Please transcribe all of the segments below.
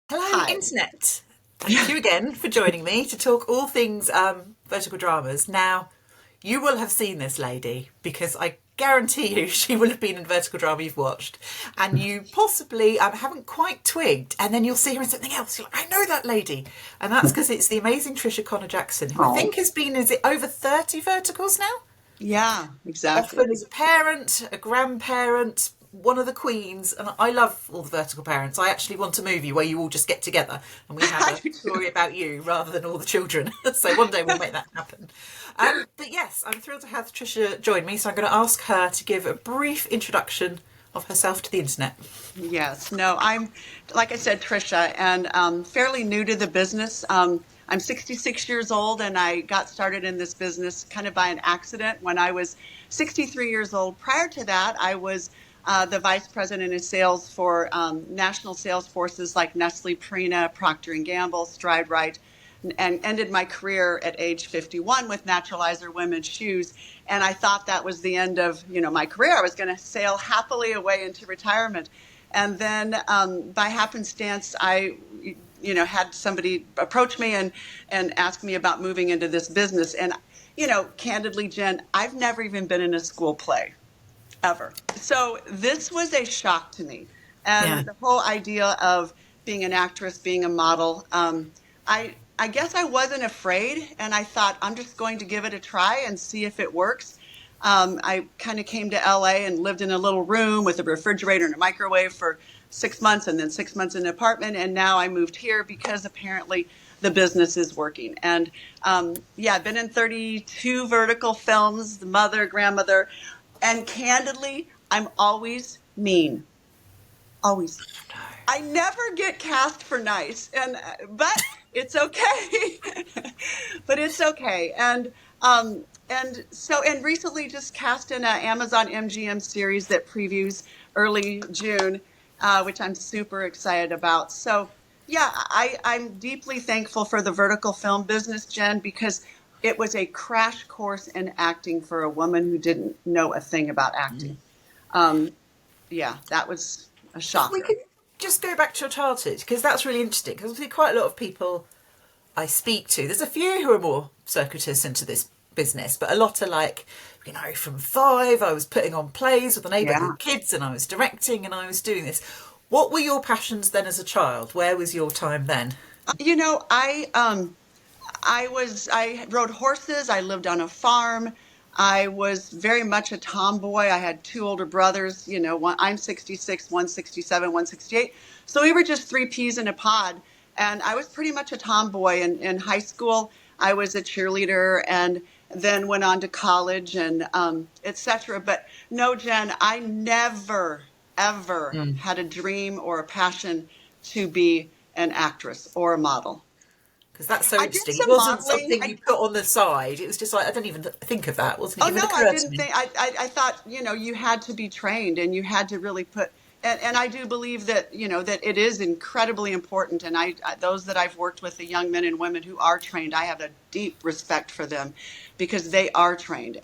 Hello, Hi. Internet. Thank you again for joining me to talk all things vertical dramas. Now, you will have seen this lady because I guarantee you she will have been in a vertical drama you've watched, and you possibly haven't quite twigged, and then you'll see her in something else. You're like, I know that lady, and that's because it's the amazing Tricia Connor Jackson, who I Oh, think has been, is it over 30 verticals now? yeah, exactly. Often as a parent, a grandparent, one of the queens, and I love all the vertical parents. I actually want a movie where you all just get together and we have I a do too. story about you rather than all the children. So one day we'll make that happen. But yes, I'm thrilled to have Tricia join me. So I'm going to ask her to give a brief introduction of herself to the internet. Yes, no, like I said, Tricia, and fairly new to the business. I'm 66 years old, and I got started in this business kind of by an accident when I was 63 years old. Prior to that, I was the vice president of sales for national sales forces like Nestle, Purina, Procter and Gamble, Stride Rite, and ended my career at age 51 with Naturalizer women's shoes. And I thought that was the end of, my career. I was going to sail happily away into retirement. And then by happenstance, I, had somebody approach me and ask me about moving into this business. And, candidly, Jen, I've never even been in a school play ever. So this was a shock to me. Yeah. And the whole idea of being an actress, being a model, I guess I wasn't afraid, and I thought I'm just going to give it a try and see if it works. I kind of came to LA and lived in a little room with a refrigerator and a microwave for 6 months, and then 6 months in an apartment. And now I moved here because apparently the business is working. And yeah, I've been in 32 vertical films, the mother, grandmother, and candidly, I'm always mean. Always. I never get cast for nice, and but it's okay. But it's okay. And recently just cast in an Amazon MGM series that previews early June, which I'm super excited about. So yeah, I'm deeply thankful for the vertical film business, Jen, because it was a crash course in acting for a woman who didn't know a thing about acting. Um, yeah, that was a If we shocker. could just go back to your childhood, because that's really interesting, because obviously quite a lot of people I speak to, there's a few who are more circuitous into this business, but a lot are like, from 5, I was putting on plays with the Yeah. neighbourhood kids and I was directing and I was doing this. What were your passions then as a child? Where was your time then? I rode horses. I lived on a farm. I was very much a tomboy. I had two older brothers, I'm 66, 167, 168. So we were just three peas in a pod. And I was pretty much a tomboy in high school. I was a cheerleader and then went on to college and et cetera. But no, Jen, I never, ever had a dream or a passion to be an actress or a model. Because that's so I did interesting. It some wasn't modeling. something you put on the side. It was just like, I didn't even think of that. Wasn't Oh even no, I occur to didn't me. think. I thought you had to be trained and you had to really put. And I do believe that that it is incredibly important. And those that I've worked with, the young men and women who are trained, I have a deep respect for them because they are trained.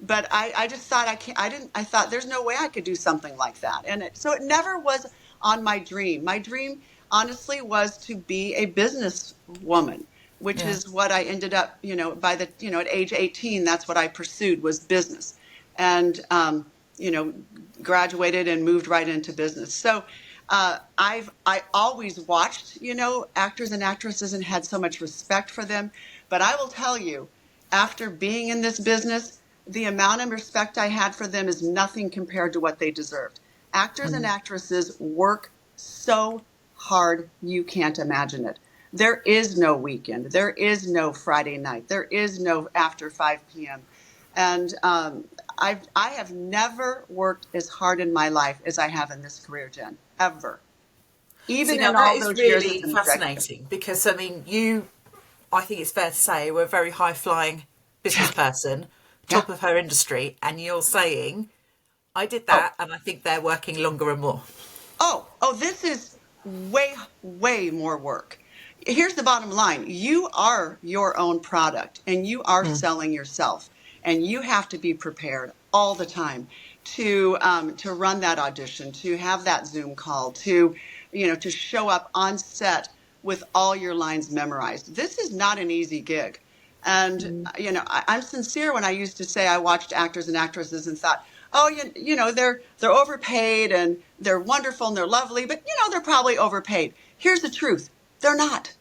But I just thought I can't. I didn't. I thought there's no way I could do something like that. So it never was on my dream. My dream, honestly, was to be a businesswoman, which Yeah. is what I ended up, by at age 18, that's what I pursued was business and, you know, graduated and moved right into business. So, I always watched, actors and actresses and had so much respect for them. But I will tell you, after being in this business, the amount of respect I had for them is nothing compared to what they deserved. Actors and actresses work so hard, you can't imagine it. There is no weekend. There is no Friday night. There is no after 5 p.m. And I have never worked as hard in my life as I have in this career, Jen, ever. See, Even now in that all is those years as really an executive. fascinating because, I think it's fair to say, were a very high flying business Yeah, person, yeah. top of her industry, and you're saying, I did Oh, that and I think they're working longer and more. oh, this is way, way more work. Here's the bottom line. You are your own product and you are selling yourself and you have to be prepared all the time to run that audition, to have that Zoom call, to to show up on set with all your lines memorized. This is not an easy gig. And, I'm sincere when I used to say I watched actors and actresses and thought, oh, they're overpaid and they're wonderful and they're lovely, but, they're probably overpaid. Here's the truth. They're not.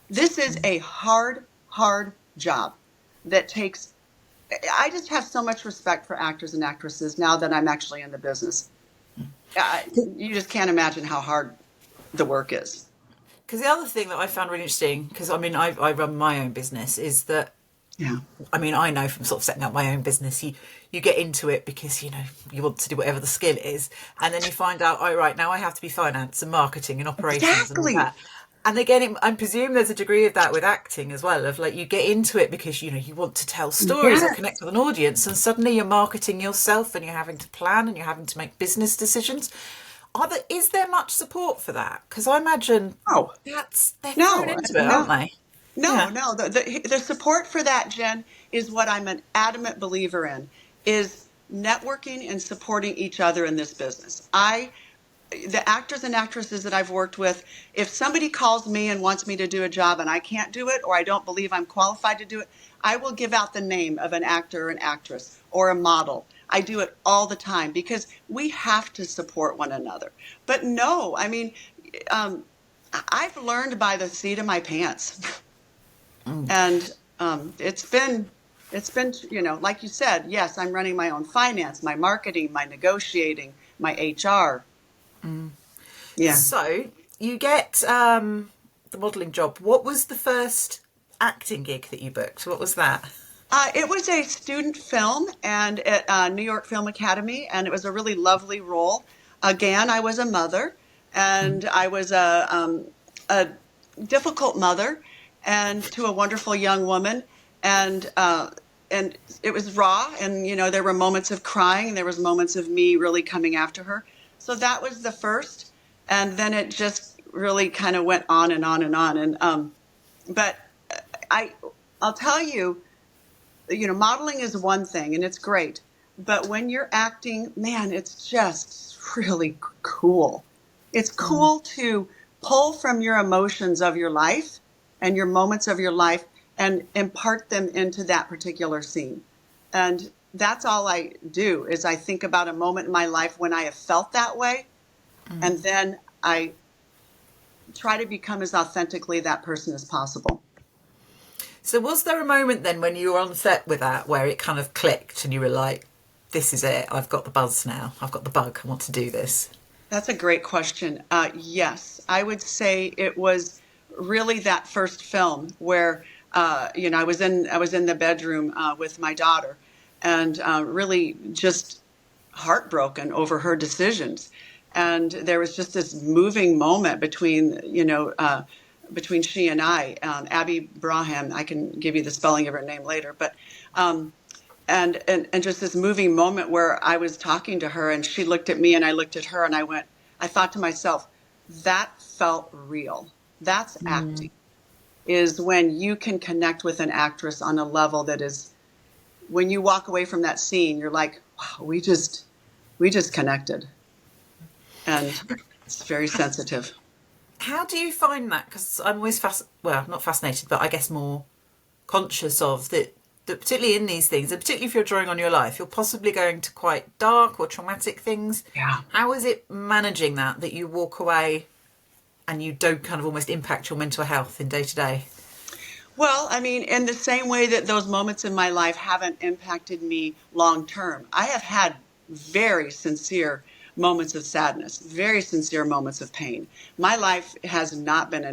This is a hard, hard job that takes, I just have so much respect for actors and actresses now that I'm actually in the business. You just can't imagine how hard the work is. Because the other thing that I found really interesting, because I run my own business, is that, I know from sort of setting up my own business, you get into it because, you want to do whatever the skill is. And then you find out, right, now I have to be finance and marketing and operations and all that. And again, I presume there's a degree of that with acting as well, of like you get into it because, you want to tell stories and connect with an audience, and suddenly you're marketing yourself and you're having to plan and you're having to make business decisions. Is there much support for that? Because I imagine they're thrown into it, aren't they? No. The support for that, Jen, is what I'm an adamant believer in, is networking and supporting each other in this business. The actors and actresses that I've worked with, if somebody calls me and wants me to do a job and I can't do it, or I don't believe I'm qualified to do it, I will give out the name of an actor or an actress or a model. I do it all the time because we have to support one another. But no, I've learned by the seat of my pants. And it's been, like you said, yes, I'm running my own finance, my marketing, my negotiating, my HR. Yeah. So you get the modelling job. What was the first acting gig that you booked? What was that? It was a student film and at New York Film Academy, and it was a really lovely role. Again, I was a mother, and I was a difficult mother, and to a wonderful young woman, and it was raw, and there were moments of crying, and there was moments of me really coming after her. So that was the first, and then it just really kind of went on and on and on, and but I'll tell you. Modeling is one thing, and it's great. But when you're acting, man, it's just really cool. It's cool to pull from your emotions of your life and your moments of your life and impart them into that particular scene. And that's all I do is I think about a moment in my life when I have felt that way. And then I try to become as authentically that person as possible. So was there a moment then when you were on set with that where it kind of clicked and you were like, this is it, I've got the buzz now, I've got the bug, I want to do this? That's a great question. Yes, I would say it was really that first film where, I was in the bedroom with my daughter and really just heartbroken over her decisions. And there was just this moving moment between she and I, Abby Braham. I can give you the spelling of her name later, but and just this moving moment where I was talking to her and she looked at me and I looked at her and I thought to myself, that felt real. That's acting, is when you can connect with an actress on a level that is, when you walk away from that scene, you're like, wow, we just connected. And it's very sensitive. How do you find that? Because I'm always not fascinated, but I guess more conscious of that particularly in these things, and particularly if you're drawing on your life, you're possibly going to quite dark or traumatic things. Yeah. How is it managing that you walk away and you don't kind of almost impact your mental health in day to day? Well, in the same way that those moments in my life haven't impacted me long term, I have had very sincere moments of sadness, very sincere moments of pain. My life has not been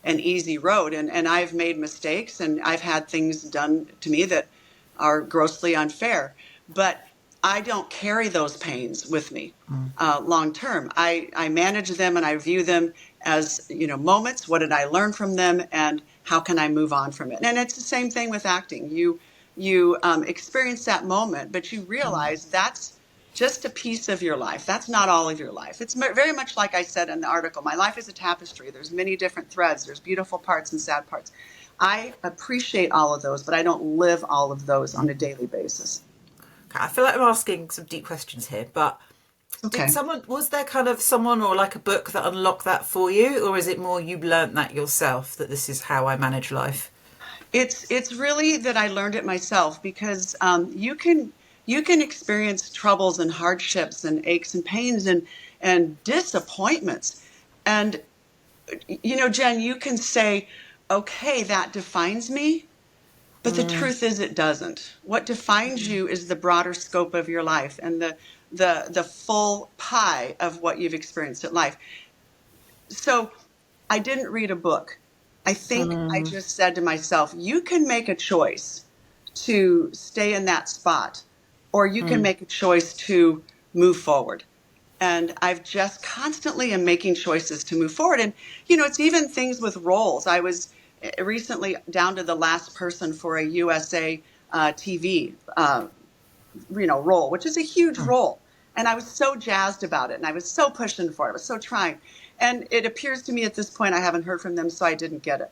an easy road, and I've made mistakes, and I've had things done to me that are grossly unfair. But I don't carry those pains with me long term. I manage them and I view them as moments. What did I learn from them, and how can I move on from it? And it's the same thing with acting. You experience that moment, but you realize that's just a piece of your life. That's not all of your life. It's very much like I said in the article, my life is a tapestry. There's many different threads. There's beautiful parts and sad parts. I appreciate all of those, but I don't live all of those on a daily basis. Okay, I feel like I'm asking some deep questions here, but Okay. Was there kind of someone or like a book that unlocked that for you? Or is it more you learnt that yourself, that this is how I manage life? It's really that I learned it myself because you can experience troubles and hardships and aches and pains and disappointments, and Jen, you can say, okay, that defines me, but the truth is it doesn't. What defines you is the broader scope of your life and the full pie of what you've experienced in life. So I didn't read a book. I think I just said to myself, you can make a choice to stay in that spot, or you can make a choice to move forward. And I've just constantly am making choices to move forward. And, it's even things with roles. I was recently down to the last person for a USA TV, role, which is a huge role. And I was so jazzed about it, and I was so pushing for it. I was so trying. And it appears to me at this point I haven't heard from them, so I didn't get it.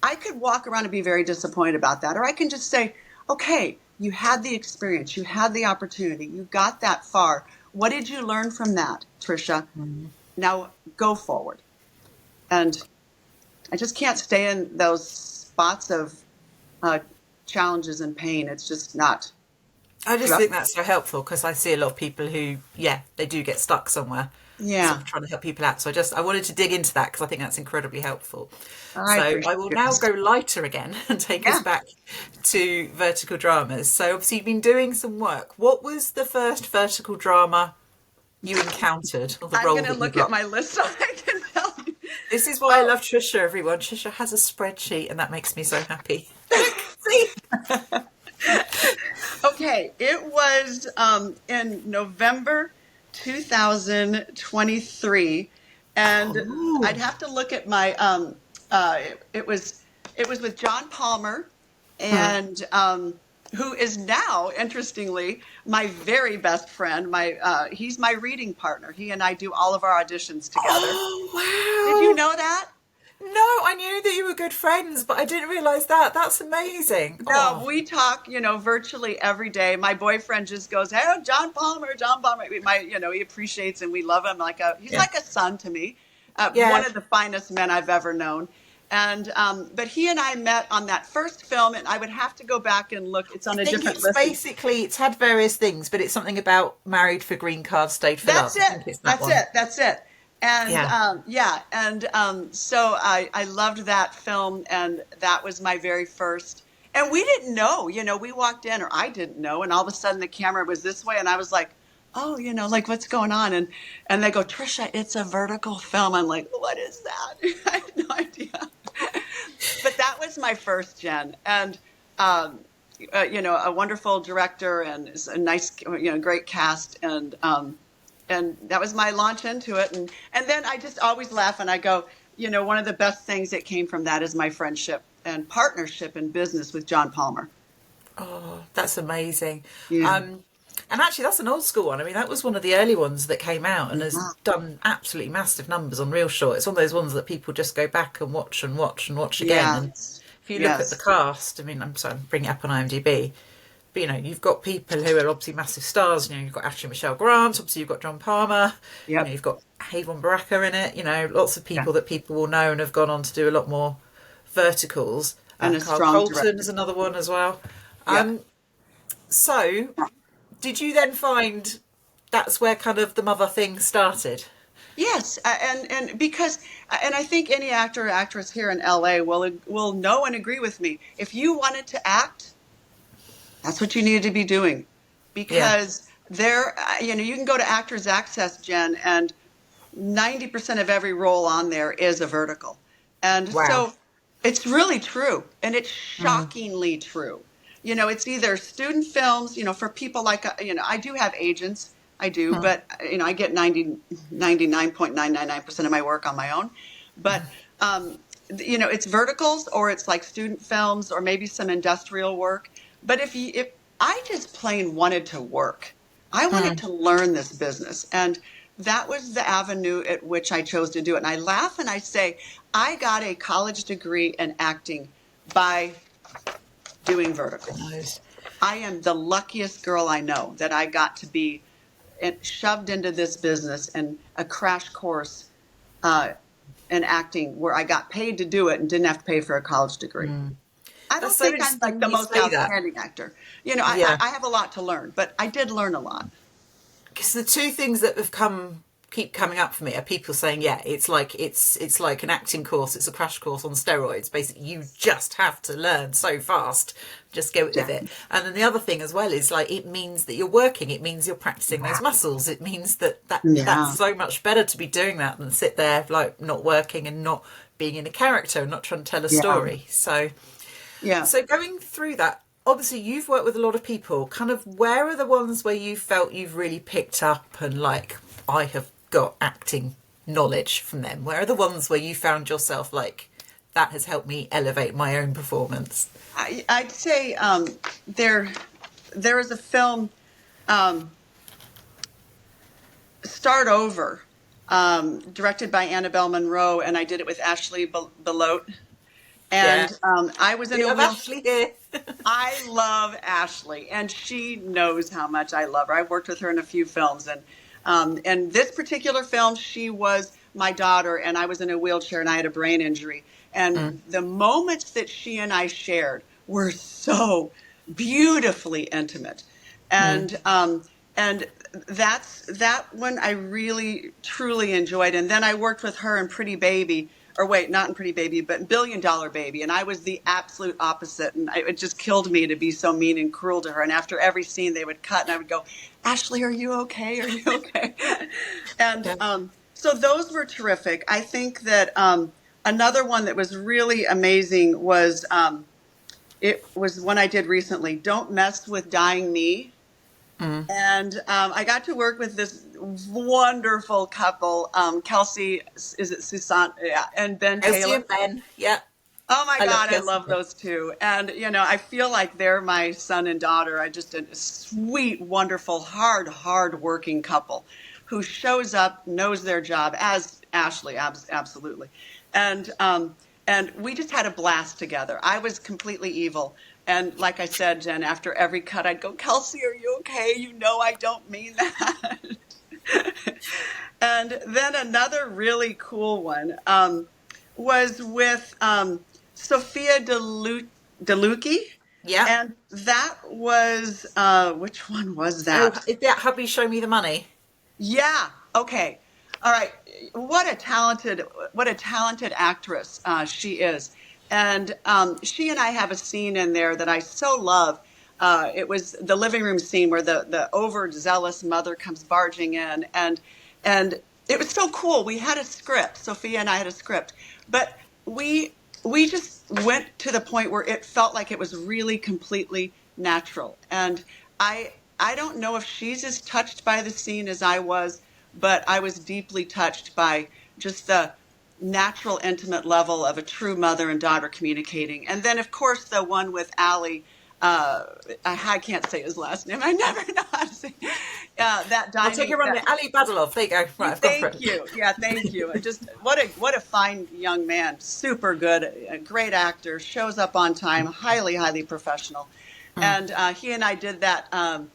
I could walk around and be very disappointed about that, or I can just say, okay, you had the experience, you had the opportunity, you got that far. What did you learn from that, Tricia? Now go forward. And I just can't stay in those spots of challenges and pain. It's just not. I just think that's so helpful because I see a lot of people who, they do get stuck somewhere. Yeah. Sort of trying to help people out. So I wanted to dig into that because I think that's incredibly helpful. I will now go lighter again and take us back to vertical dramas. So obviously you've been doing some work. What was the first vertical drama you encountered? Or the I'm role going to that look you got? at my list so I can tell you. This is why I love Tricia, everyone. Tricia has a spreadsheet and that makes me so happy. See? Okay, it was in November 2023, and I'd have to look at my. It was with John Palmer, and who is now, interestingly, my very best friend. He's my reading partner. He and I do all of our auditions together. Oh, wow. Did you know that? No, I knew that you were good friends, but I didn't realise that. That's amazing. No, we talk, virtually every day. My boyfriend just goes, "Hey, John Palmer, John Palmer." He appreciates and we love him he's like a son to me. One of the finest men I've ever known. And but he and I met on that first film, and I would have to go back and look. It's on a different list. Basically, it's had various things, but it's something about married for green card, stayed for love. That's it. And so I loved that film, and that was my very first. And we didn't know, we walked in, or I didn't know, and all of a sudden the camera was this way, and I was like, oh, like what's going on? And they go, Tricia, it's a vertical film. I'm like, what is that? I had no idea. But that was my first, Jen, and a wonderful director and a nice, great cast, and that was my launch into it. And then I just always laugh and I go, one of the best things that came from that is my friendship and partnership in business with John Palmer. Oh, that's amazing. Yeah. And actually, that's an old school one. I mean, that was one of the early ones that came out and has done absolutely massive numbers on Real Short. It's one of those ones that people just go back and watch and watch and watch again. Yeah. And if you look at the cast, I mean, I'm sorry, I'm bringing it up on IMDb. But, you've got people who are obviously massive stars. You've got Ashley Michelle Grant. Obviously, you've got John Palmer. Yep. You've got Havon Baraka in it. Lots of people that people will know and have gone on to do a lot more verticals. And Carl strong Colton director. is another one as well. Yep. So, did you then find that's where kind of the mother thing started? Yes, and because I think any actor or actress here in LA will know and agree with me. If you wanted to act, that's what you needed to be doing, because there, you can go to Actors Access, Jen, and 90% of every role on there is a vertical, and so it's really true, and it's shockingly true. It's either student films, for people like, I do have agents. I do, but I get 99.999% of my work on my own. But it's verticals, or it's like student films, or maybe some industrial work. But if I just plain wanted to work, I wanted to learn this business, and that was the avenue at which I chose to do it. And I laugh and I say, I got a college degree in acting by doing verticals. Nice. I am the luckiest girl I know that I got to be shoved into this business and a crash course in acting where I got paid to do it and didn't have to pay for a college degree. I don't That's so think I'm like interesting the you most say that. outstanding actor. You know, Yeah. I have a lot to learn, but I did learn a lot. Because the two things that keep coming up for me are people saying, yeah, it's like an acting course, it's a crash course on steroids. Basically, you just have to learn so fast, just go with Yeah. it. And then the other thing as well is like it means that you're working, it means you're practicing those muscles, it means Yeah. that's so much better to be doing that than sit there like not working and not being in a character and not trying to tell a Yeah. story. So Yeah. going through that, obviously you've worked with a lot of people. Kind of where are the ones where you felt you've really picked up and like, I have got acting knowledge from them? Where are the ones where you found yourself like, that has helped me elevate my own performance? I'd say there is a film, Start Over, directed by Annabelle Monroe, and I did it with Ashley Belote. And I was in We a have wheel. Ashley here. I love Ashley, and she knows how much I love her. I've worked with her in a few films, and this particular film, she was my daughter, and I was in a wheelchair, and I had a brain injury. And the moments that she and I shared were so beautifully intimate, and that one I really truly enjoyed. And then I worked with her in Pretty Baby, or wait, not in Pretty Baby, but in Billion Dollar Baby, and I was the absolute opposite, and it just killed me to be so mean and cruel to her. And after every scene, they would cut, and I would go, "Ashley, are you okay? Are you okay?" And so those were terrific. I think that another one that was really amazing was it was one I did recently. Don't Mess with Dying Me. And I got to work with this wonderful couple, Kelsey, is it Susan? Yeah, and Ben Kelsey Taylor. and Ben, yeah. Oh my I love God, I Kelsey love and Ben. those two. And, you know, I feel like they're my son and daughter. I just a sweet, wonderful, hard working couple who shows up, knows their job, as Ashley, absolutely. And we just had a blast together. I was completely evil. And like I said, Jen, after every cut, I'd go, "Kelsey, are you okay? You know I don't mean that." And then another really cool one was with Sophia DeLucchi. Yeah. And that was, which one was Oh, that? is that Hubby Show Me the Money? Yeah. Okay. All right. What a talented actress she is. And she and I have a scene in there that I so love. It was the living room scene where the overzealous mother comes barging in, and it was so cool. We had a script. Sophia and I had a script, but we just went to the point where it felt like it was really completely natural. And I don't know if she's as touched by the scene as I was, but I was deeply touched by just the natural, intimate level of a true mother and daughter communicating. And then, of course, the one with Allie. I can't say his last name. I never know how to say that I'll dining. take it on there. Ali Badalov. There you go. Right, I've gone for it. Thank you. Yeah, thank you. And just what a fine young man. Super good, a great actor. Shows up on time. Highly professional. And he and I did that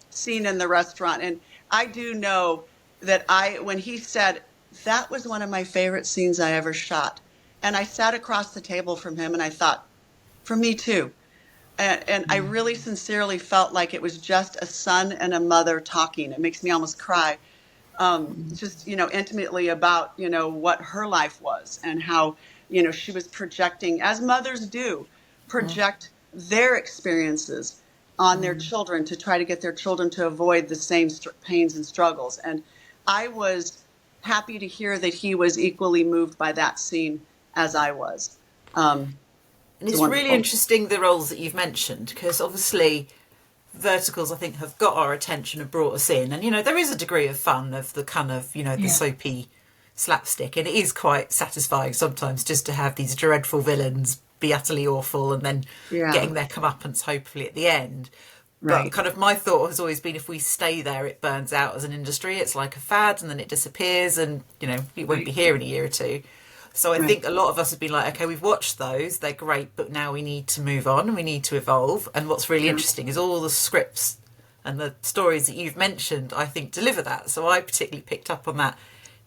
scene in the restaurant. And I do know that when he said that was one of my favorite scenes I ever shot, and I sat across the table from him and I thought, for me too. And I really sincerely felt like it was just a son and a mother talking. It makes me almost cry. Just, intimately about, what her life was and how, she was projecting, as mothers do, project their experiences on their children to try to get their children to avoid the same pains and struggles. And I was happy to hear that he was equally moved by that scene as I was. And it's wonderful. really interesting the roles that you've mentioned, because obviously verticals, I think, have got our attention and brought us in. And, there is a degree of fun of the kind of, the soapy slapstick. And it is quite satisfying sometimes just to have these dreadful villains be utterly awful and then getting their comeuppance hopefully at the end. Right. But kind of my thought has always been, if we stay there, it burns out as an industry. It's like a fad and then it disappears and, it won't be here in a year or two. So I think a lot of us have been like, okay, we've watched those, they're great, but now we need to move on and we need to evolve. And what's really interesting is all the scripts And the stories that you've mentioned, I think, deliver that. So I particularly picked up on that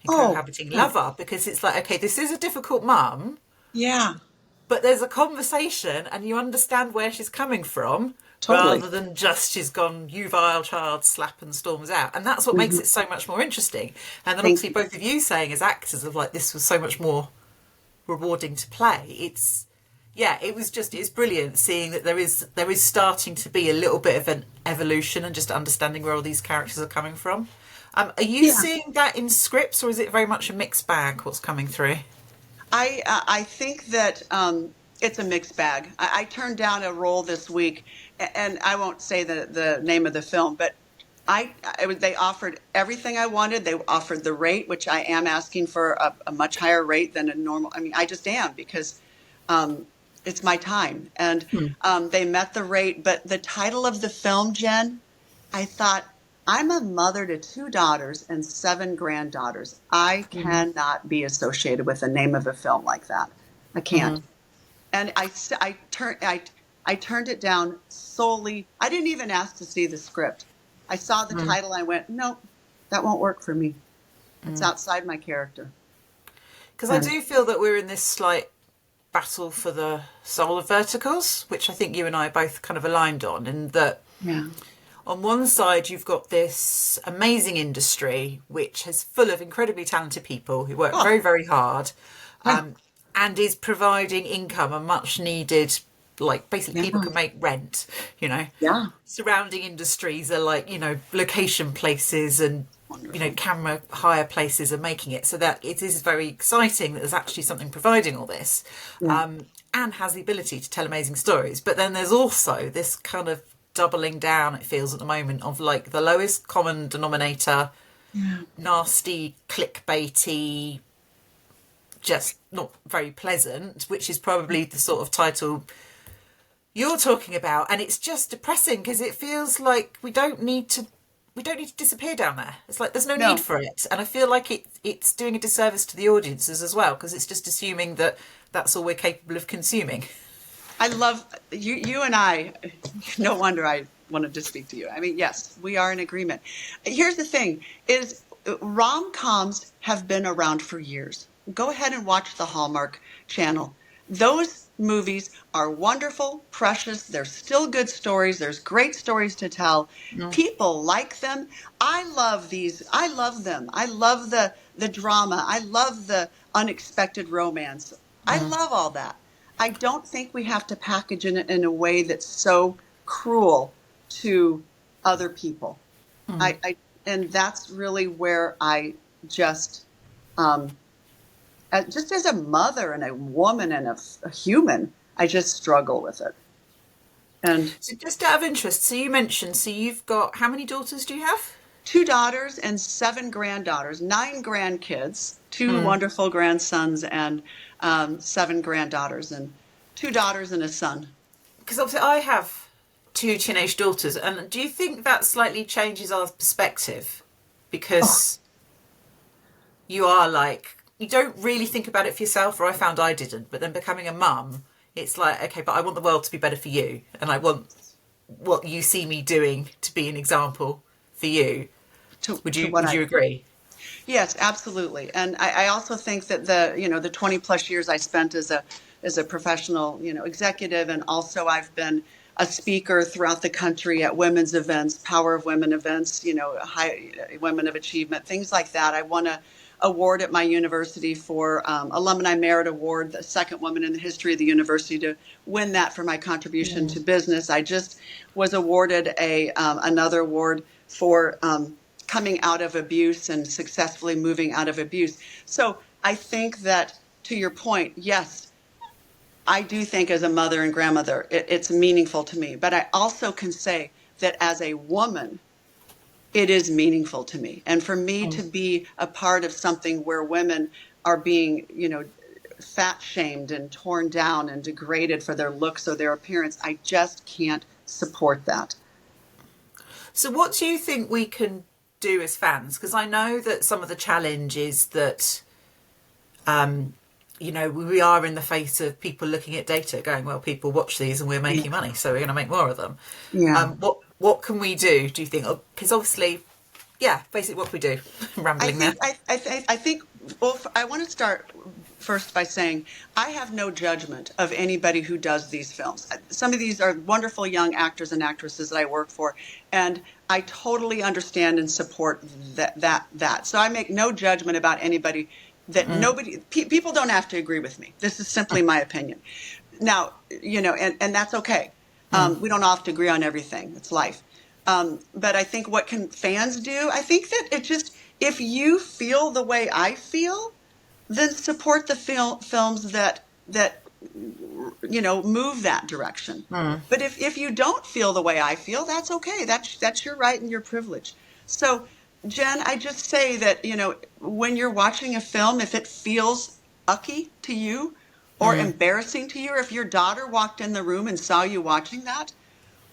in Oh, Cohabiting thanks. Lover, because it's like, okay, this is a difficult mum, Yeah, but there's a conversation and you understand where she's coming from, totally. rather than just she's gone, you vile child, slap and storms out. And that's what makes it so much more interesting. And then Thank obviously you. both of you saying as actors of like, this was so much more rewarding to play. It's brilliant seeing that there is starting to be a little bit of an evolution and just understanding where all these characters are coming from. Are you Yeah. seeing that in scripts, or is it very much a mixed bag what's coming through? I think that it's a mixed bag. I turned down a role this week, and I won't say the name of the film, but they offered everything I wanted. They offered the rate, which I am asking for a much higher rate than a normal. I mean, I just am because um, it's my time, and they met the rate. But the title of the film, Jen, I thought, I'm a mother to two daughters and seven granddaughters. I cannot be associated with the name of a film like that. I can't. And I turned it down solely. I didn't even ask to see the script. I saw the title. I went, nope, that won't work for me. It's outside my character. Because I And do feel that we're in this slight battle for the soul of verticals, which I think you and I are both kind of aligned on, in that yeah, on one side you've got this amazing industry which is full of incredibly talented people who work oh, very, very hard, yeah, and is providing income and much needed, like basically yeah, people can make rent, you know. yeah, Surrounding industries are like, location places and, wonderful. camera hire places are making it so that it is very exciting that there's actually something providing all this, Yeah, and has the ability to tell amazing stories. But then there's also this kind of doubling down, it feels at the moment, of like the lowest common denominator, yeah, nasty, clickbaity, just not very pleasant, which is probably the sort of title you're talking about. And it's just depressing because it feels like we don't need to disappear down there. It's like there's no need no. for it, and I feel like it's doing a disservice to the audiences as well, because it's just assuming that that's all we're capable of consuming. I love you. You and I. No wonder I wanted to speak to you. I mean, yes, we are in agreement. Here's the thing: is rom-coms have been around for years. Go ahead and watch the Hallmark Channel. Those movies are wonderful, precious. They're still good stories. There's great stories to tell. People like them. I love these. I love them. I love the drama. I love the unexpected romance. I love all that. I don't think we have to package it in a way that's so cruel to other people. I and that's really where I just, um, just as a mother and a woman and a human, I just struggle with it. And So just out of interest, so you mentioned, so you've got, how many daughters do you have? two daughters and seven granddaughters, nine grandkids, two wonderful grandsons, and seven granddaughters, and two daughters and a son. Because obviously I have two teenage daughters, and do you think that slightly changes our perspective? Oh, Because you are like, you don't really think about it for yourself, or I found I didn't, but then becoming a mum, it's like, okay, but I want the world to be better for you, and I want what you see me doing to be an example for you. Would to you what would I you agree? Yes, absolutely. And I also think that the 20 plus years I spent as a professional, executive, and also I've been a speaker throughout the country at women's events, Power of Women events, high Women of Achievement, things like that. I won a award at my university for Alumni Merit Award, the second woman in the history of the university to win that for my contribution to business. I just was awarded another award for coming out of abuse and successfully moving out of abuse. So I think that, to your point, yes, I do think as a mother and grandmother, it's meaningful to me. But I also can say that as a woman, it is meaningful to me. And for me to be a part of something where women are being, fat shamed and torn down and degraded for their looks or their appearance, I just can't support that. So what do you think we can do as fans? Because I know that some of the challenge is that we are in the face of people looking at data going, well, people watch these and we're making money, so we're going to make more of them. Yeah. What what can we do you think? Because obviously, yeah, basically what can we do? I'm rambling now. I think, well, I want to start first by saying I have no judgment of anybody who does these films. Some of these are wonderful young actors and actresses that I work for, and I totally understand and support that. So I make no judgment about anybody. People don't have to agree with me. This is simply my opinion. Now, and that's okay. We don't have to agree on everything. It's life. But I think what can fans do? I think that if you feel the way I feel, then support the films that move that direction. But if you don't feel the way I feel, that's okay. That's your right and your privilege. So, Jen, I just say that, when you're watching a film, if it feels ucky to you or embarrassing to you, or if your daughter walked in the room and saw you watching that,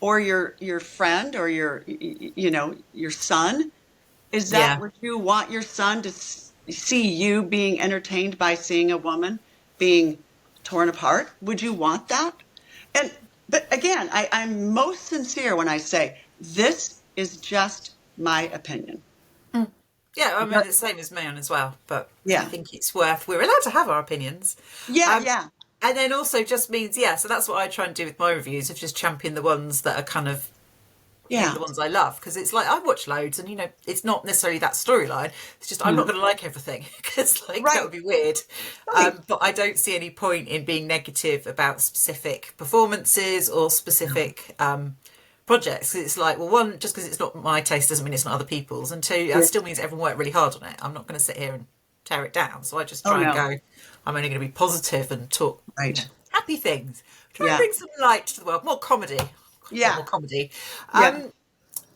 or your friend or your son, is that would you want your son to see you being entertained by seeing a woman being torn apart? Would you want that? But again, I'm most sincere when I say this is just my opinion. Yeah, I mean, the same as me on as well, but Yeah. I think it's we're allowed to have our opinions. Yeah. And then also just means, so that's what I try and do with my reviews, of just champion the ones that are kind of, the ones I love. Because it's like, I watch loads and, it's not necessarily that storyline. It's just, I'm not going to like everything because that would be weird. Right. But I don't see any point in being negative about specific performances or specific projects. It's like, well, one, just because it's not my taste doesn't mean it's not other people's. And two, that still means everyone worked really hard on it. I'm not going to sit here and tear it down. So I just try and go, I'm only going to be positive and talk happy things. Try and bring some light to the world. More comedy. More comedy.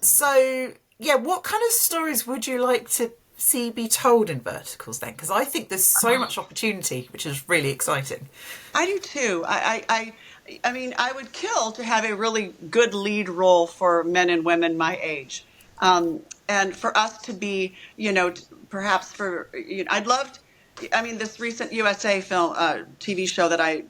So, what kind of stories would you like to see be told in Verticals then? Because I think there's so much opportunity, which is really exciting. I do too. I mean, I would kill to have a really good lead role for men and women my age. And for us to be, perhaps I'd love to, this recent USA film, TV show that I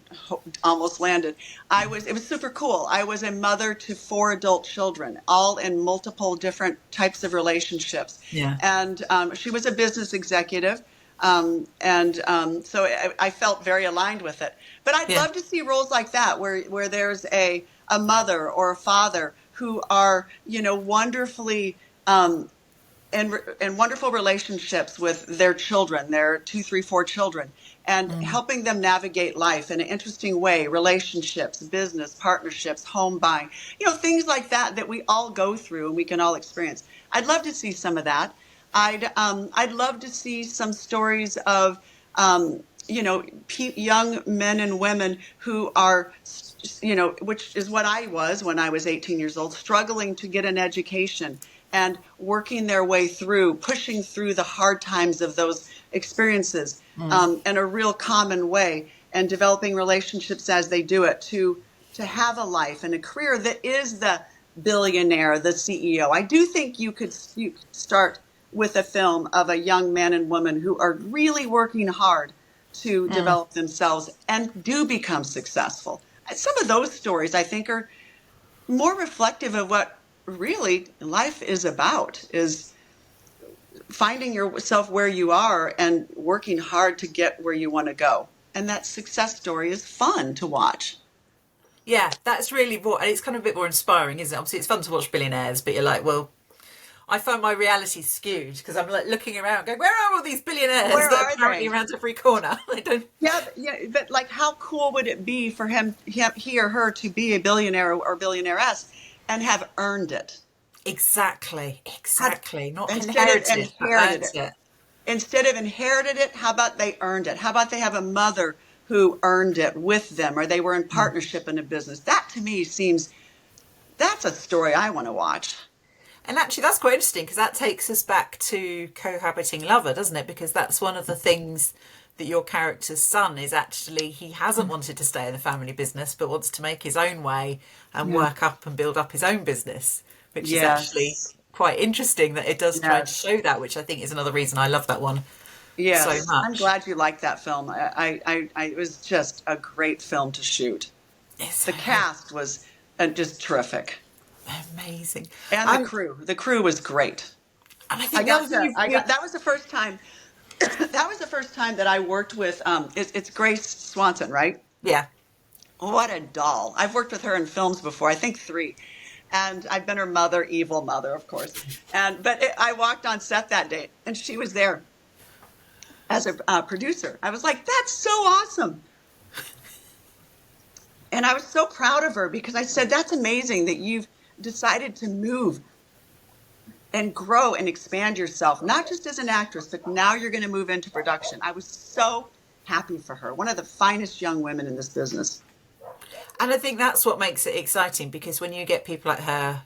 almost landed, it was super cool. I was a mother to 4 adult children, all in multiple different types of relationships. Yeah. And she was a business executive. So I felt very aligned with it. But I'd love to see roles like that where there's a mother or a father who are, wonderfully and wonderful relationships with their children, their 2, 3, 4 children, and helping them navigate life in an interesting way, relationships, business, partnerships, home buying, things like that we all go through and we can all experience. I'd love to see some of that. I'd love to see some stories of, young men and women who are, which is what I was when I was 18 years old, struggling to get an education and working their way through, pushing through the hard times of those experiences in a real common way, and developing relationships as they do it to have a life and a career that is the billionaire, the CEO. I do think you could start with a film of a young man and woman who are really working hard to develop themselves and do become successful. Some of those stories, I think, are more reflective of what really life is about, is finding yourself where you are and working hard to get where you want to go. And that success story is fun to watch. Yeah, that's really and it's kind of a bit more inspiring, isn't it? Obviously, it's fun to watch billionaires, but you're like, well, I find my reality skewed because I'm like looking around going, where are all these billionaires that are apparently around every corner? I don't... But like, how cool would it be for he or her to be a billionaire or billionaireess and have earned it? Exactly. Not inherited it. Instead of inherited it, how about they earned it? How about they have a mother who earned it with them, or they were in partnership in a business? That to me that's a story I want to watch. And actually, that's quite interesting because that takes us back to cohabiting lover, doesn't it? Because that's one of the things that your character's son is actually, he hasn't wanted to stay in the family business, but wants to make his own way and work up and build up his own business, which is actually quite interesting that it does try to show that, which I think is another reason I love that one so much. I'm glad you liked that film. It was just a great film to shoot. The cast was just terrific. Amazing. And the crew was great. And I think the other thing That was the first time. That was the first time that I worked with. It's Grace Swanson, right? yeah. What a doll! I've worked with her in films before. I think 3, and I've been her mother, evil mother, of course. I walked on set that day, and she was there as a producer. I was like, "That's so awesome!" And I was so proud of her because I said, "That's amazing that you've decided to move and grow and expand yourself, not just as an actress, but now you're going to move into production." I was so happy for her. One of the finest young women in this business. And I think that's what makes it exciting, because when you get people like her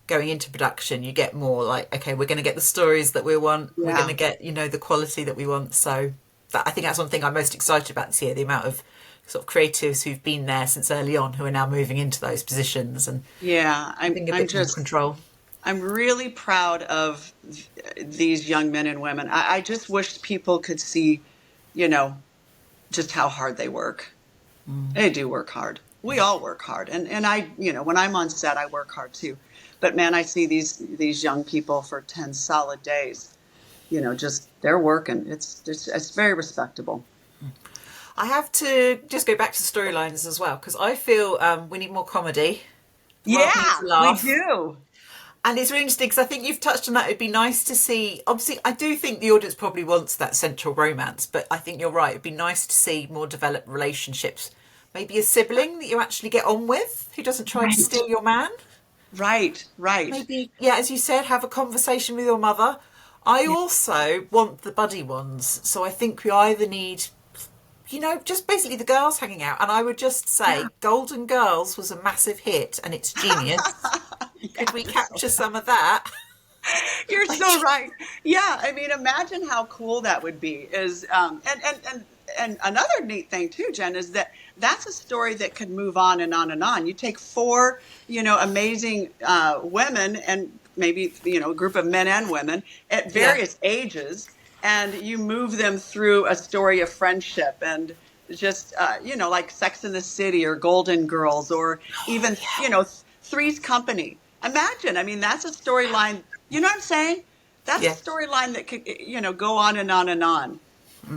going into production, you get more like, okay, we're going to get the stories that we want. Yeah. We're going to get, the quality that we want. So I think that's one thing I'm most excited about this year, the amount of sort of creatives who've been there since early on who are now moving into those positions and I'm more control. I'm really proud of these young men and women. I just wish people could see, just how hard they work. They do work hard. We all work hard. And I, when I'm on set, I work hard too. But man, I see these young people for 10 solid days, just they're working. It's very respectable. I have to just go back to storylines as well, because I feel we need more comedy. Yeah, we do. And it's really interesting because I think you've touched on that. It'd be nice to see, obviously, I do think the audience probably wants that central romance, but I think you're right. It'd be nice to see more developed relationships. Maybe a sibling that you actually get on with who doesn't try to steal your man. Right. Maybe, as you said, have a conversation with your mother. I also want the buddy ones. So I think we either need, just basically the girls hanging out. And I would just say Golden Girls was a massive hit and it's genius. Could we capture some of that? You're so right. Yeah, I mean, imagine how cool that would be. And another neat thing too, Jen, is that's a story that could move on and on and on. You take 4, amazing women and maybe a group of men and women at various ages, and you move them through a story of friendship and just like Sex in the City or Golden Girls or even Three's Company. Imagine, I mean, that's a storyline. You know what I'm saying? That's a storyline that could, go on and on and on.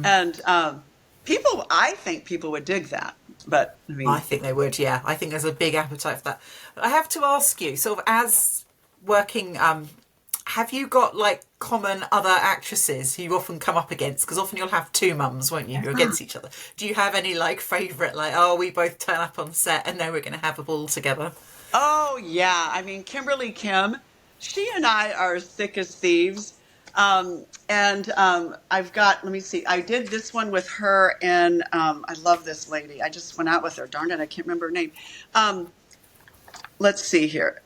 And I think people would dig that. But I mean, I think they would. Yeah, I think there's a big appetite for that. I have to ask you, sort of, as working, have you got like common other actresses who you often come up against? Because often you'll have 2 mums, won't you? You're against each other. Do you have any like favourite, like, oh, we both turn up on set and then we're going to have a ball together? Oh, yeah. I mean, Kimberly Kim, she and I are thick as thieves. I've got, let me see, I did this one with her, and I love this lady. I just went out with her. Darn it, I can't remember her name. Let's see here.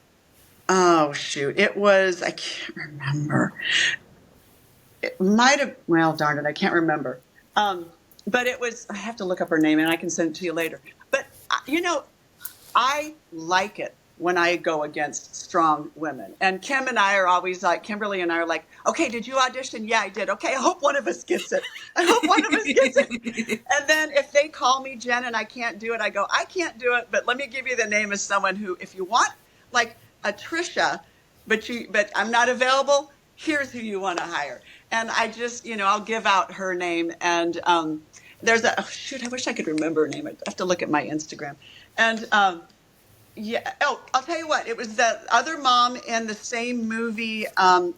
Oh, shoot. It was, I can't remember. It might have, well, darn it, I can't remember. But it was, I have to look up her name, and I can send it to you later. But, I like it when I go against strong women. And Kimberly and I are like, okay, did you audition? Yeah, I did. Okay, I hope one of us gets it. And then if they call me, Jen, and I can't do it, I go, I can't do it, but let me give you the name of someone who, if you want, like a Tricia, but I'm not available, here's who you want to hire. And I just, I'll give out her name. And there's I wish I could remember her name. I have to look at my Instagram. And I'll tell you what, it was the other mom in the same movie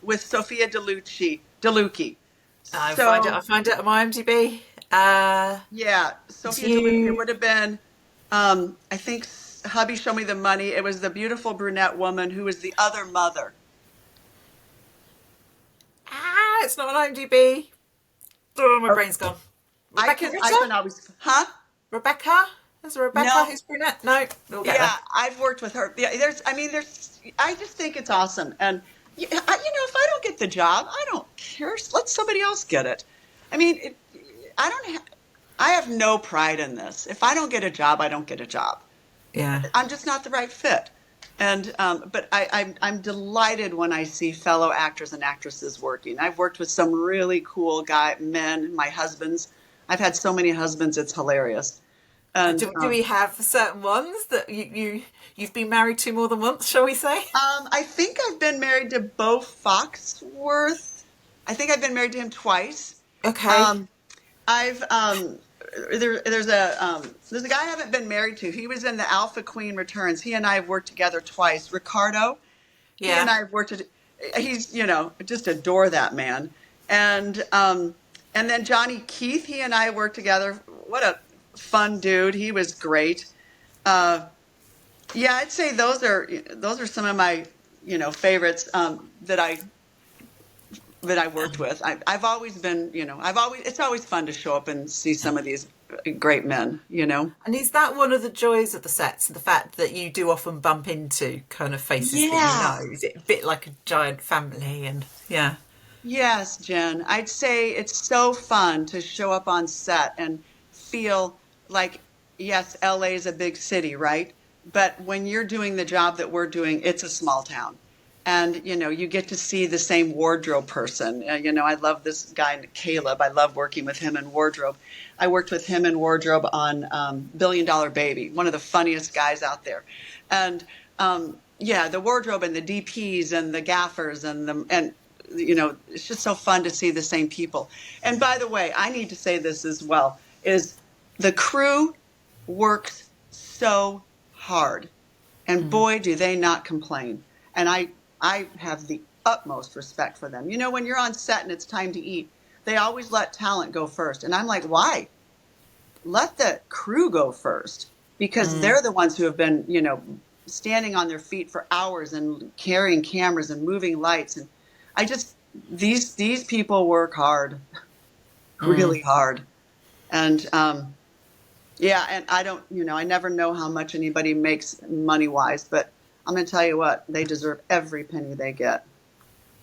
with Sophia DeLucchi. I'll find it on my IMDb. Sophia DeLucchi. It would have been, I think, hubby showed me the money. It was the beautiful brunette woman who was the other mother. It's not on IMDb. Oh, my brain's gone. Rebecca? Rebecca? Is there Rebecca who's brunette? No. I've worked with her. Yeah, I just think it's awesome. And, if I don't get the job, I don't care. Let somebody else get it. I mean, I have no pride in this. If I don't get a job, I don't get a job. Yeah. I'm just not the right fit. And, but I'm delighted when I see fellow actors and actresses working. I've worked with some really cool men, my husbands. I've had so many husbands, it's hilarious. And Do we have certain ones that you've been married to more than once, shall we say? I think I've been married to Beau Foxworth. I think I've been married to him twice. Okay. Um, I've there's a guy I haven't been married to. He was in the Alpha Queen Returns. He and I have worked together twice. Ricardo. He and Yeah. I have worked. He's just adore that man. And then Johnny Keith. He and I worked together. What a fun dude. He was great. Uh, yeah, I'd say those are some of my favorites that I worked with. I've always been, it's always fun to show up and see some of these great men. And is that one of the joys of the sets, the fact that you do often bump into kind of faces that Yeah. you know? Is it a bit like a giant family? And yeah. Yes, Jen. I'd say it's so fun to show up on set and feel like, yes, LA is a big city, right? But when you're doing the job that we're doing, it's a small town. And, you get to see the same wardrobe person. I love this guy, Caleb. I love working with him in wardrobe. I worked with him in wardrobe on Billion Dollar Baby, one of the funniest guys out there. And yeah, the wardrobe and the DPs and the gaffers and it's just so fun to see the same people. And by the way, I need to say this as well, is the crew works so hard. And boy, do they not complain. And I have the utmost respect for them. When you're on set and it's time to eat, they always let talent go first. And I'm like, why? Let the crew go first, because they're the ones who have been, standing on their feet for hours and carrying cameras and moving lights. And I just, these people work hard, really hard. And, yeah, and I don't, I never know how much anybody makes money wise, but I'm going to tell you what, they deserve every penny they get.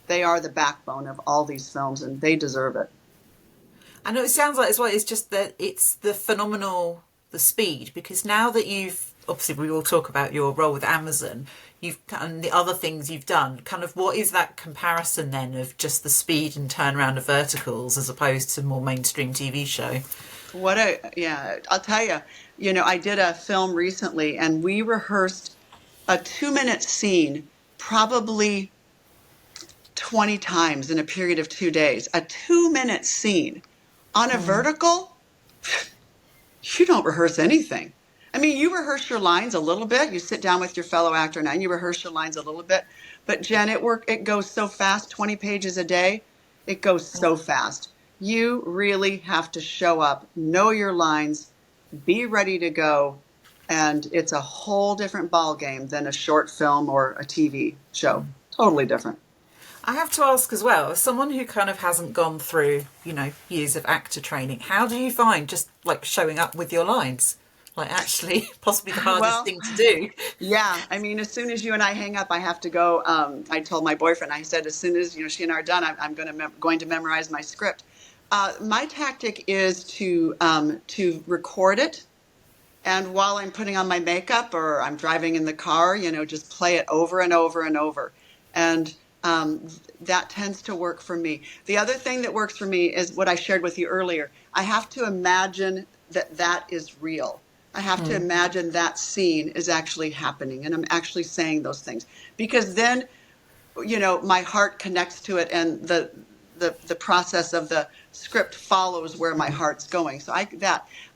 They are the backbone of all these films, and they deserve it. I know it sounds like as well, it's just that it's the speed, because now that obviously we will talk about your role with Amazon, and the other things you've done, kind of what is that comparison then of just the speed and turnaround of verticals as opposed to more mainstream TV show? Yeah, I'll tell you, I did a film recently and we rehearsed a 2-minute scene probably 20 times in a period of 2 days. A 2-minute scene on a vertical, you don't rehearse anything. I mean, you rehearse your lines a little bit. You sit down with your fellow actor and you rehearse your lines a little bit. But Jen, it goes so fast, 20 pages a day. It goes so fast. You really have to show up, know your lines, be ready to go. And it's a whole different ball game than a short film or a TV show. Totally different. I have to ask as well, as someone who kind of hasn't gone through, years of actor training, how do you find just like showing up with your lines? Like actually possibly the hardest thing to do. Yeah. I mean, as soon as you and I hang up, I have to go. I told my boyfriend, I said, as soon as, she and I are done, I'm going to memorize my script. My tactic is to record it. And while I'm putting on my makeup or I'm driving in the car, just play it over and over and over. And that tends to work for me. The other thing that works for me is what I shared with you earlier. I have to imagine that is real. I have to imagine that scene is actually happening and I'm actually saying those things. Because then, my heart connects to it and the process of the script follows where my heart's going. So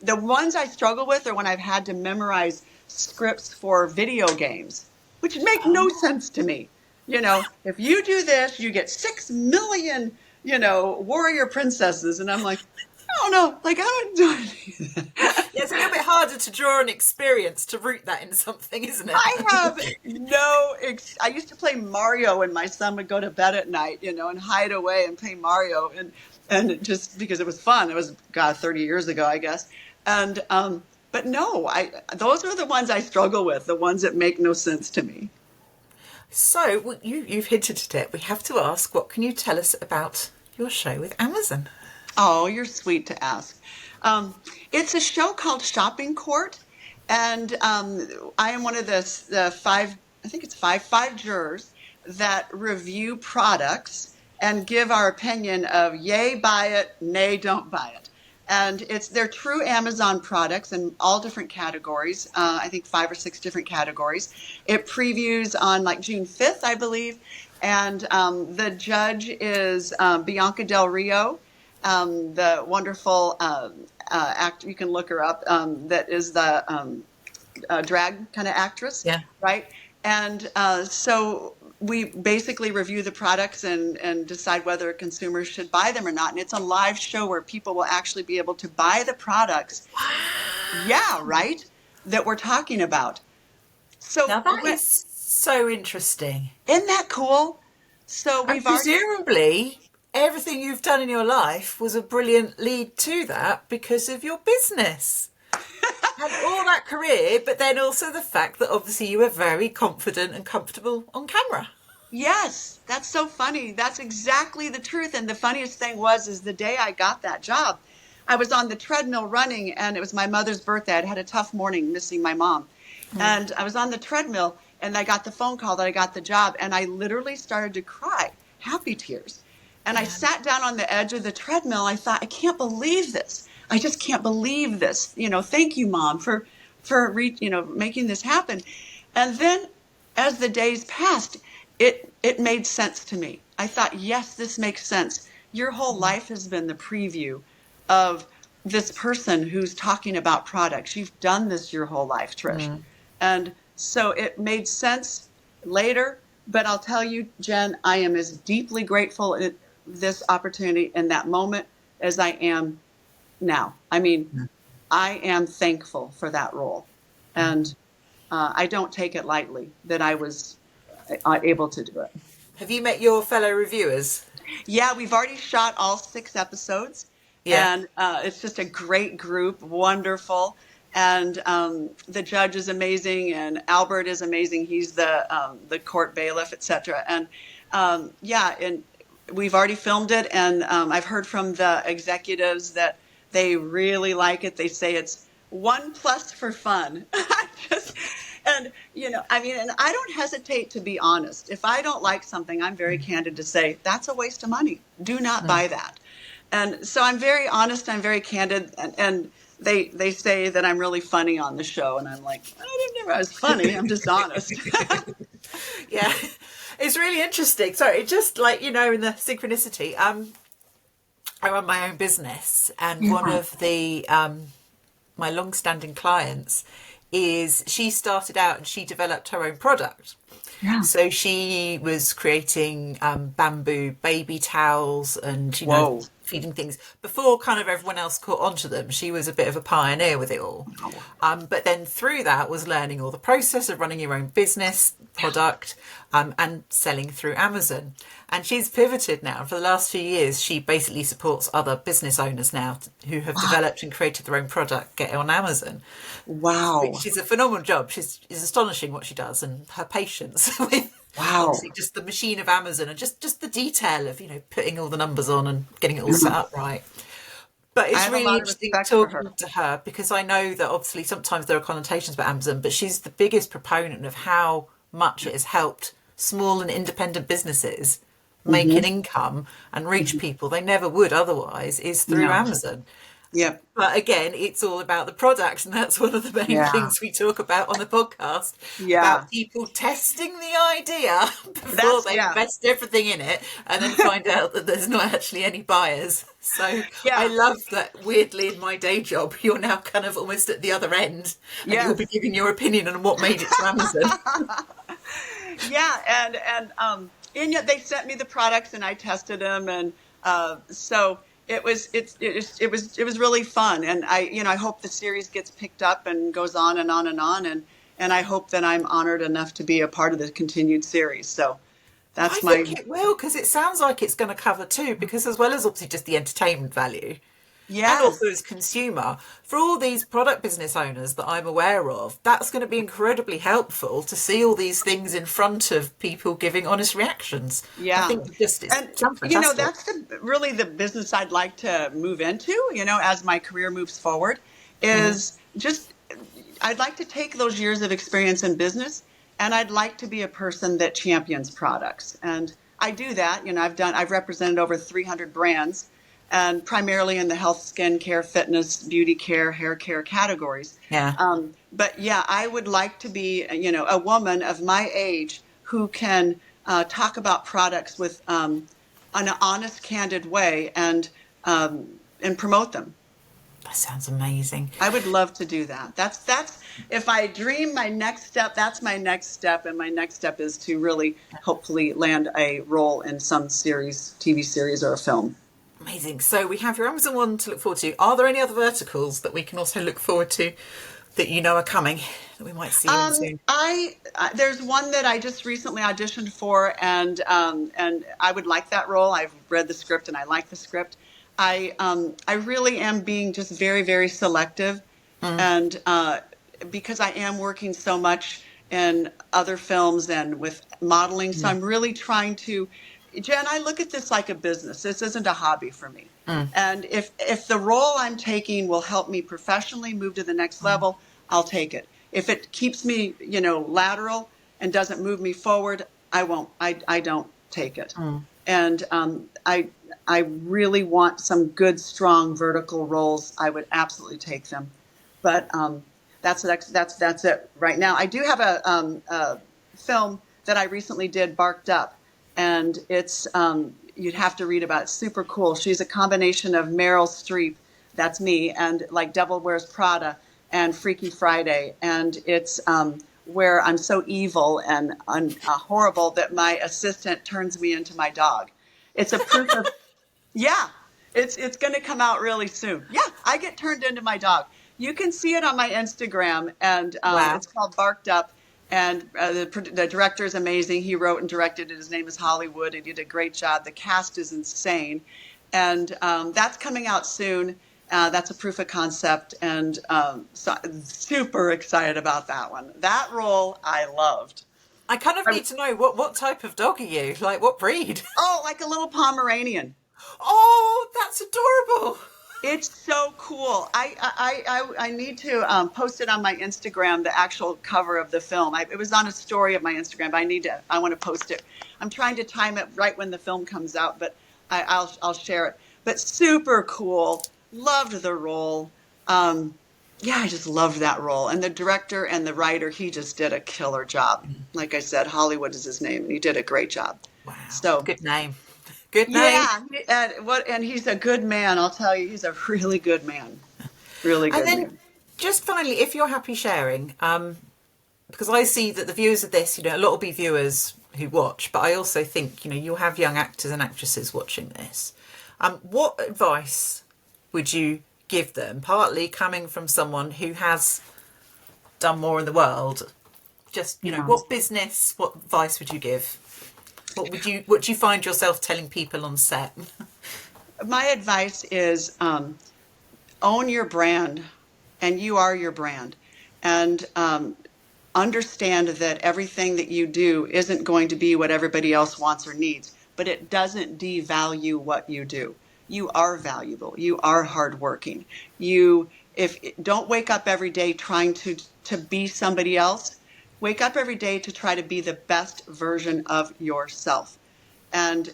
the ones I struggle with are when I've had to memorize scripts for video games, which make no sense to me. If you do this, you get 6 million, warrior princesses. And I'm like, I don't know, like I don't do anything. Yeah, it's a little bit harder to draw an experience to root that into something, isn't it? I have I used to play Mario when my son would go to bed at night, and hide away and play Mario and just because it was fun. It was 30 years ago, I guess. And but no, those are the ones I struggle with, the ones that make no sense to me. So you've hinted at it. We have to ask, what can you tell us about your show with Amazon? Oh, you're sweet to ask. It's a show called Shopping Court, and I am one of the five jurors that review products and give our opinion of yay, buy it, nay, don't buy it. And they're true Amazon products in all different categories. I think 5 or 6 different categories. It previews on like June 5th, I believe. And the judge is Bianca Del Rio, the wonderful actor. You can look her up. That is the drag kind of actress, Yeah. right? And so we basically review the products and decide whether consumers should buy them or not. And it's a live show where people will actually be able to buy the products. Yeah, right? That we're talking about. So Now that is so interesting. isn't that cool? So And we've already, presumably everything you've done in your life was a brilliant lead to that because of your business. Had all that career, but then also the fact that obviously you were very confident and comfortable on camera. yes, that's so funny. That's exactly the truth. And the funniest thing is the day I got that job, I was on the treadmill running, and it was my mother's birthday. I'd had a tough morning missing my mom. And I was on the treadmill, and I got the phone call that I got the job, and I literally started to cry, happy tears. And I sat down on the edge of the treadmill. I thought, I can't believe this. I just can't believe this. Thank you, Mom, for making this happen. And then as the days passed, it made sense to me. I thought, yes, this makes sense. Your whole life has been the preview of this person who's talking about products. You've done this your whole life, Trish. And so it made sense later. But I'll tell you, Jen, I am as deeply grateful in this opportunity in that moment as I am now. I mean, I am thankful for that role. And I don't take it lightly that I was able to do it. Have you met your fellow reviewers? Yeah, we've already shot all 6 episodes. Yeah. And it's just a great group, wonderful. And the judge is amazing, and Albert is amazing. He's the court bailiff, etc. And and we've already filmed it, and I've heard from the executives that they really like it. They say it's 1+ for fun. And I don't hesitate to be honest. If I don't like something, I'm very candid to say that's a waste of money. Do not buy that. And so I'm very honest. I'm very candid, and they say that I'm really funny on the show, and I'm like, I didn't know I was funny. I'm just honest. Yeah, it's really interesting. So it just like, in the synchronicity, I run my own business, and one of the my long-standing clients she started out and she developed her own product. Yeah. So she was creating bamboo baby towels and feeding things before kind of everyone else caught onto them. She was a bit of a pioneer with it all. But then through that was learning all the process of running your own business product and selling through Amazon. And she's pivoted now. For the last few years, she basically supports other business owners now who have developed and created their own product, get it on Amazon. Wow. Which is a phenomenal job. It's astonishing what she does, and her patience with obviously just the machine of Amazon and just the detail of, putting all the numbers on and getting it all set up right. But it's really interesting talking to her because I know that obviously sometimes there are connotations about Amazon, but she's the biggest proponent of how much it has helped small and independent businesses make an income and reach people they never would otherwise is through Amazon. Yep. But again, it's all about the products, and that's one of the main things we talk about on the podcast. About people testing the idea before they invest everything in it and then find out that there's not actually any buyers. So I love that weirdly in my day job, you're now kind of almost at the other end and you'll be giving your opinion on what made it to Amazon. And yet they sent me the products and I tested them, and so it was really fun, and I hope the series gets picked up and goes on and on and on, and I hope that I'm honored enough to be a part of the continued series. So I think it will, because it sounds like it's going to cover too, because as well as obviously just the entertainment value. And also as consumer, for all these product business owners that I'm aware of, that's going to be incredibly helpful to see all these things in front of people giving honest reactions. I think it's fantastic. That's really the business I'd like to move into, as my career moves forward, is I'd like to take those years of experience in business, and I'd like to be a person that champions products. And I do that. I've represented over 300 brands. and primarily in the health, skin care, fitness, beauty care, hair care categories. Yeah. But yeah, I would like to be, a woman of my age who can talk about products with an honest, candid way and promote them. That sounds amazing. I would love to do that. That's if I dream my next step, that's my next step. And my next step is to really hopefully land a role in some series, TV series or a film. Amazing. So we have your Amazon one to look forward to. Are there any other verticals that we can also look forward to that you know are coming that we might see in soon? There's one that I just recently auditioned for, and I would like that role. I've read the script and I like the script. I really am being just very, very selective, and because I am working so much in other films and with modeling, so I'm really trying to. Jen, I look at this like a business. This isn't a hobby for me. And if the role I'm taking will help me professionally move to the next level, I'll take it. If it keeps me, lateral and doesn't move me forward, I won't. I don't take it. And I really want some good, strong vertical roles. I would absolutely take them. But that's it right now. I do have a film that I recently did, Barked Up. And it's, you'd have to read about it. It's super cool. She's a combination of Meryl Streep, that's me, and like Devil Wears Prada and Freaky Friday. And it's where I'm so evil and horrible that my assistant turns me into my dog. It's a proof of, yeah, it's going to come out really soon. Yeah, I get turned into my dog. You can see it on my Instagram, and Wow. it's called Barked Up. And the director is amazing. He wrote and directed it. His name is Hollywood. He did a great job. The cast is insane. And that's coming out soon. That's a proof of concept. And so super excited about that one. That role I loved. I kind of need to know what type of dog are you? Like what breed? Oh, like a little Pomeranian. Oh, that's adorable. It's so cool. I need to post it on my Instagram, the actual cover of the film. It was on a story of my Instagram, but I want to post it. I'm trying to time it right when the film comes out, but I'll share it. But super cool. Loved the role. Yeah, I just loved that role. And the director and the writer, he just did a killer job. Like I said, Hollywood is his name, and he did a great job. Wow. So good name. Good name. Yeah, and he's a good man. I'll tell you, he's a really good man. Really good And then, man. just finally, if you're happy sharing, because I see that the viewers of this, a lot will be viewers who watch, but I also think, you'll have young actors and actresses watching this. What advice would you give them, partly coming from someone who has done more in the world? Just, what advice would you give? What do you find yourself telling people on set? My advice is own your brand, and you are your brand. And understand that everything that you do isn't going to be what everybody else wants or needs, but it doesn't devalue what you do. You are valuable. You are hardworking. Don't wake up every day trying to be somebody else. Wake up every day to try to be the best version of yourself, and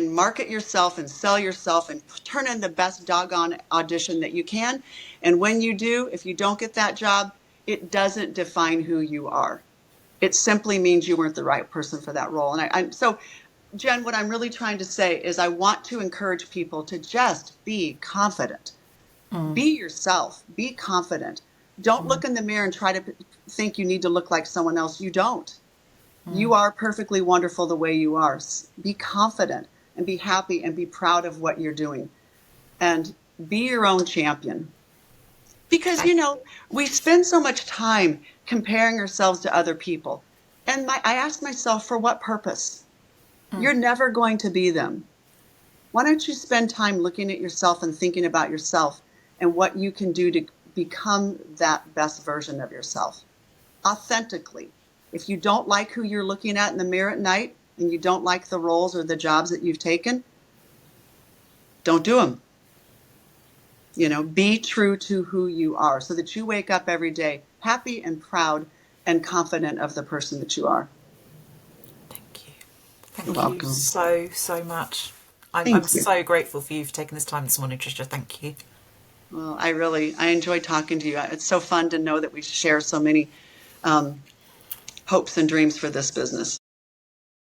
market yourself and sell yourself and turn in the best doggone audition that you can. And when you do, if you don't get that job, it doesn't define who you are. It simply means you weren't the right person for that role. And so, Jen, what I'm really trying to say is I want to encourage people to just be confident. Be yourself. Be confident. Don't look in the mirror and try to think you need to look like someone else. You don't. You are perfectly wonderful the way you are. Be confident and be happy and be proud of what you're doing. And be your own champion. Because, we spend so much time comparing ourselves to other people. And I ask myself, for what purpose? You're never going to be them. Why don't you spend time looking at yourself and thinking about yourself and what you can do to become that best version of yourself authentically. If you don't like who you're looking at in the mirror at night and you don't like the roles or the jobs that you've taken, don't do them. Be true to who you are so that you wake up every day happy and proud and confident of the person that you are. Thank you. You're welcome. So much. I'm Thank you. so grateful for you for taking this time this morning, Tricia. Thank you. Well, I enjoy talking to you. It's so fun to know that we share so many hopes and dreams for this business.